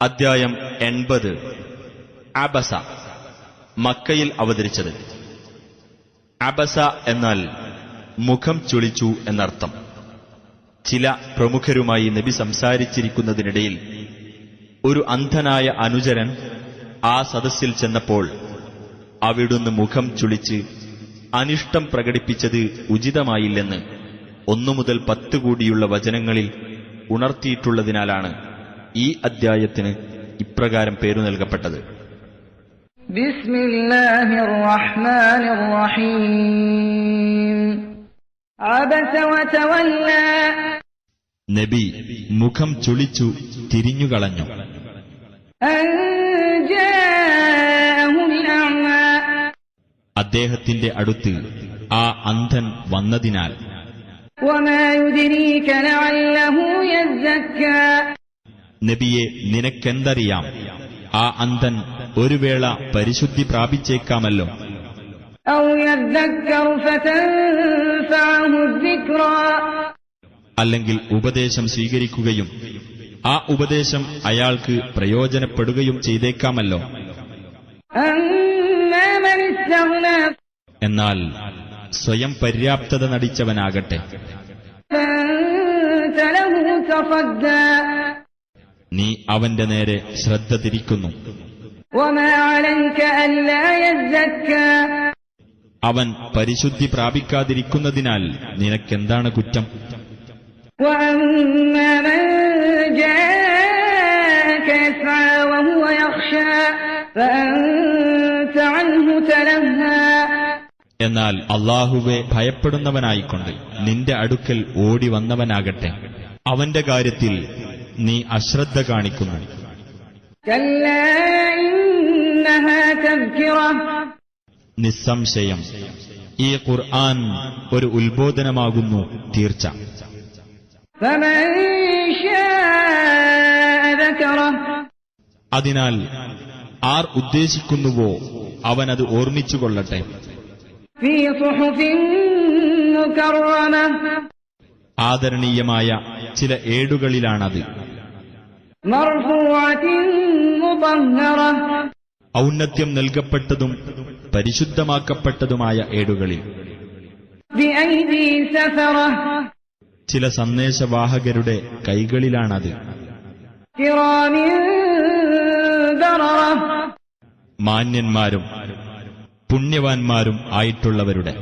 അദ്ധ്യായം 80 അബസ. മക്കയിൽ അവതരിച്ചത്. അബസ എന്നാൽ മുഖം ചുളിച്ചു എന്നർത്ഥം. ചില പ്രമുഖരുമായി നബി സംസാരിച്ചിരിക്കുന്നതിനിടയിൽ ഒരു അന്ധനായ അനുചരൻ ആ സദസ്സിൽ ചെന്നപ്പോൾ അവിടുന്ന് മുഖം ചുളിച്ച് അനിഷ്ടം പ്രകടിപ്പിച്ചത് ഉചിതമായില്ലെന്ന് 1 മുതൽ 10 കൂടിയുള്ള വചനങ്ങളിൽ ഉണർത്തിയിട്ടുള്ളതിനാലാണ് ഈ അദ്ധ്യായത്തിന് ഇപ്രകാരം പേരു നൽകപ്പെട്ടത്. ബിസ്മില്ലാഹിർ റഹ്മാനിർ റഹീം. അബസ വതവല്ല. നബി മുഖം ചുളിച്ചു തിരിഞ്ഞുകളഞ്ഞു. അദ്ദേഹത്തിന്റെ അടുത്ത് ആ അന്ധൻ വന്നതിനാൽ. വമാ യുദ്രീക ലഅല്ലഹു യസ്സക്കാ. നബിയെ, നിനക്കെന്തറിയാം, ആ അന്ധൻ ഒരു വേള പരിശുദ്ധി പ്രാപിച്ചേക്കാമല്ലോ. ഔ യദ്ദക്കറു ഫതൻഫഅഹു الذിക്റാ. അല്ലെങ്കിൽ ഉപദേശം സ്വീകരിക്കുകയും ആ ഉപദേശം അയാൾക്ക് പ്രയോജനപ്പെടുകയും ചെയ്തേക്കാമല്ലോ. അമ്മാ മൻ ഇസ്തഗ്നാ. എന്നാൽ സ്വയം പര്യാപ്തത നടിച്ചവനാകട്ടെ, ഫഅൻത ലഹു തഫദ്ദാ. നീ അവന്റെ നേരെ ശ്രദ്ധ തിരിക്കുന്നു. വമാ അലൈക അല്ലാ യസ്സക്കാ. അവൻ പരിശുദ്ധി പ്രാപിക്കാതിരിക്കുന്നതിനാൽ നിനക്കെന്താണ് കുറ്റം? വഅമ്മാ മൻ ജാഅക യസ്ആ വഹുവ യഖ്ശാ ഫഅൻത അൻഹു തലഹാ. എന്നാൽ അല്ലാഹുവെ ഭയപ്പെടുന്നവനായിക്കൊണ്ട് നിന്റെ അടുക്കൽ ഓടി വന്നവനാകട്ടെ, അവന്റെ കാര്യത്തിൽ നീ അശ്രദ്ധ കാണിക്കുന്നു. കല്ലാ ഇന്നഹാ തദ്കിറ. നിസ്സംശയം ഈ ഖുർആൻ ഒരു ഉത്ബോധനമാകുന്നു തീർച്ച. ഫമൻ ശാഅ ദകറ. അതിനാൽ ആർ ഉദ്ദേശിക്കുന്നുവോ അവനത് ഓർമ്മിച്ചുകൊള്ളട്ടെ. ഫീ സുഹുഫിൻ മുകറമ. ആദരണീയമായ ചില ഏടുകളിലാണത്. മർഫൂഅത്തിൻ മുതഹ്ഹറ. ഔന്നത്യം നൽകപ്പെട്ടതും പരിശുദ്ധമാക്കപ്പെട്ടതുമായ ഏടുകളിൽ. ബിഐദി സഫറ. ചില സന്ദേശവാഹകരുടെ കൈകളിലാണത്. കിറാമിൻ ബററ. മാന്യന്മാരും പുണ്യവാന്മാരും ആയിട്ടുള്ളവരുടെ.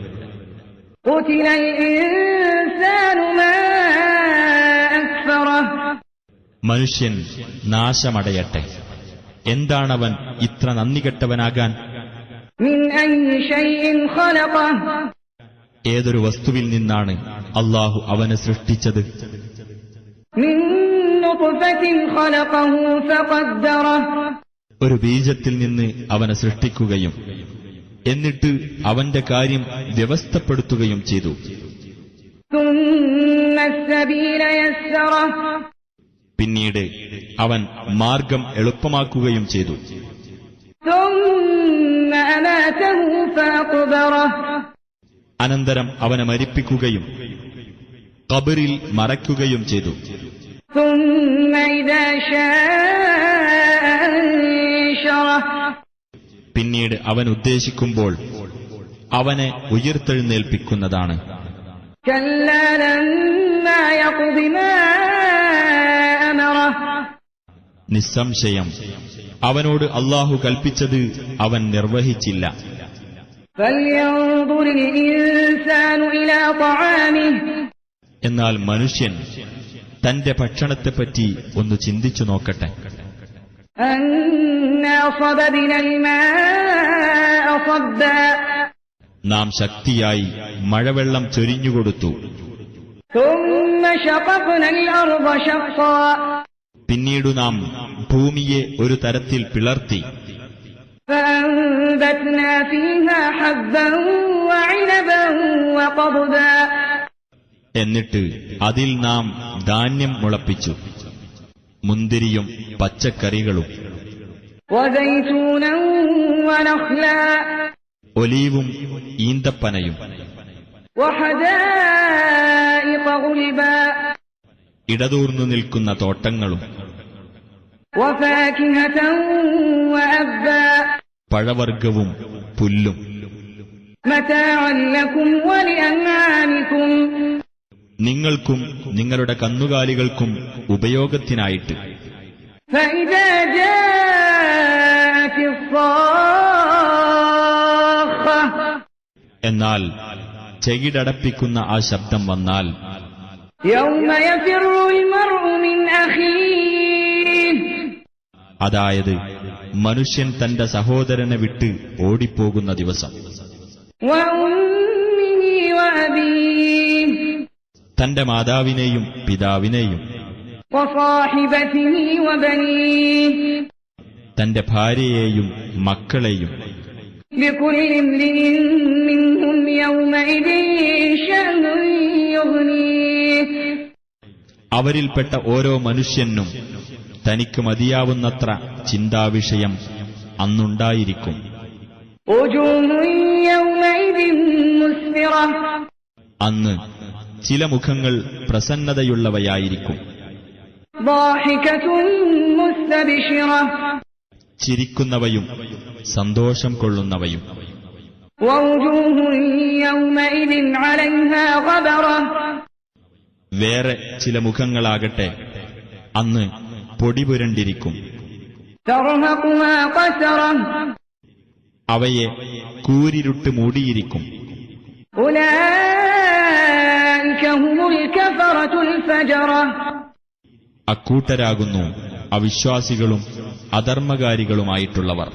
ഖുതിലൽ ഇൻസാനു മാ അക്ഫറ. മനുഷ്യൻ നാശമടയട്ടെ, എന്താണവൻ ഇത്ര നന്ദികെട്ടവനാകാൻ? മിൻ അയ്യി ശൈഇൻ ഖലഖ. ഏതൊരു വസ്തുവിൽ നിന്നാണ് അല്ലാഹു അവനെ സൃഷ്ടിച്ചത്? മിൻ നുത്ഫത്തിൻ ഖലഖഹു ഫഖദ്ദറ. ഒരു ബീജത്തിൽ നിന്ന് അവനെ സൃഷ്ടിക്കുകയും എന്നിട്ട് അവന്റെ കാര്യം വ്യവസ്ഥപ്പെടുത്തുകയും ചെയ്തു. ثم السبيل يسره. പിന്നീട് അവൻ മാർഗം എളുപ്പമാക്കുകയും ചെയ്തു. ثم أماته فأقبره. അനന്തരം അവനെ മരിപ്പിക്കുകയും ഖബറിൽ മറയ്ക്കുകയും ചെയ്തു. ثم إذا شاء أنشره. പിന്നീട് അവൻ ഉദ്ദേശിക്കുമ്പോൾ അവനെ ഉയിർത്തെഴുന്നേൽപ്പിക്കുന്നതാണ്. كلا لما يقض ما أمره. നിസ്സംശയം അവനോട് അല്ലാഹു കൽപ്പിച്ചത് അവൻ നിർവഹിച്ചില്ല. فلينظر الإنسان إلى طعامه. എന്നാൽ മനുഷ്യൻ തന്റെ ഭക്ഷണത്തെപ്പറ്റി ഒന്ന് ചിന്തിച്ചു നോക്കട്ടെ. أنا صببنا الماء صبا. നാം ശക്തിയായി മഴവെള്ളം ചൊരിഞ്ഞുകൊടുത്തു. ثم شققنا الأرض شقا. പിന്നീടു നാം ഭൂമിയെ ഒരു തരത്തിൽ പിളർത്തി. فأنبتنا فيها حبا وعنبا وقضبا. എന്നിട്ട് അതിൽ നാം ധാന്യം മുളപ്പിച്ചു, മുന്തിരിയും പച്ചക്കറികളും. وزيتونا ونخلا. ഒലീവും ഈന്തപ്പനയും. وحدائق غلبا. ഇടതൂർന്നു നിൽക്കുന്ന തോട്ടങ്ങളും. وفاكهة وأبا പഴവർഗവും പുല്ലും, متاعا لكم ولأنعامكم നിങ്ങൾക്കും നിങ്ങളുടെ കന്നുകാലികൾക്കും ഉപയോഗത്തിനായിട്ട്. فإذا جاءت الصاخة എന്നാൽ ചെകിടടപ്പിക്കുന്ന ആ ശബ്ദം വന്നാൽ, يوم يفر المرء من أخيه അതായത് മനുഷ്യൻ തന്റെ സഹോദരനെ വിട്ട് ഓടിപ്പോകുന്ന ദിവസം, وأمه وأبيه തന്റെ മാതാവിനെയും പിതാവിനെയും وصاحبته وبنيه തന്റെ ഭാര്യയെയും മക്കളെയും. لكل امرئ منهم يومئذ شأن يغنيه അവരിൽപ്പെട്ട ഓരോ മനുഷ്യനും തനിക്ക് മതിയാവുന്നത്ര ചിന്താവിഷയം അന്നുണ്ടായിരിക്കും. وجوه يومئذ مسفرة അന്ന് ചില മുഖങ്ങൾ പ്രസന്നതയുള്ളവയായിരിക്കും, ضاحكة مستبشرة ചിരിക്കുന്നവയും സന്തോഷം കൊള്ളുന്നവയും. ووجوه يومئذ عليها غبرة വേറെ ചില മുഖങ്ങളാകട്ടെ അന്ന് പൊടിപുരണ്ടിരിക്കും, ترهقها قترة അവയെ കൂരിരുട്ട് മൂടിയിരിക്കും. أولئك هم الكفرة الفجرة അക്കൂട്ടരാകുന്നു അവിശ്വാസികളും അധർമ്മകാരികളുമായിട്ടുള്ളവർ.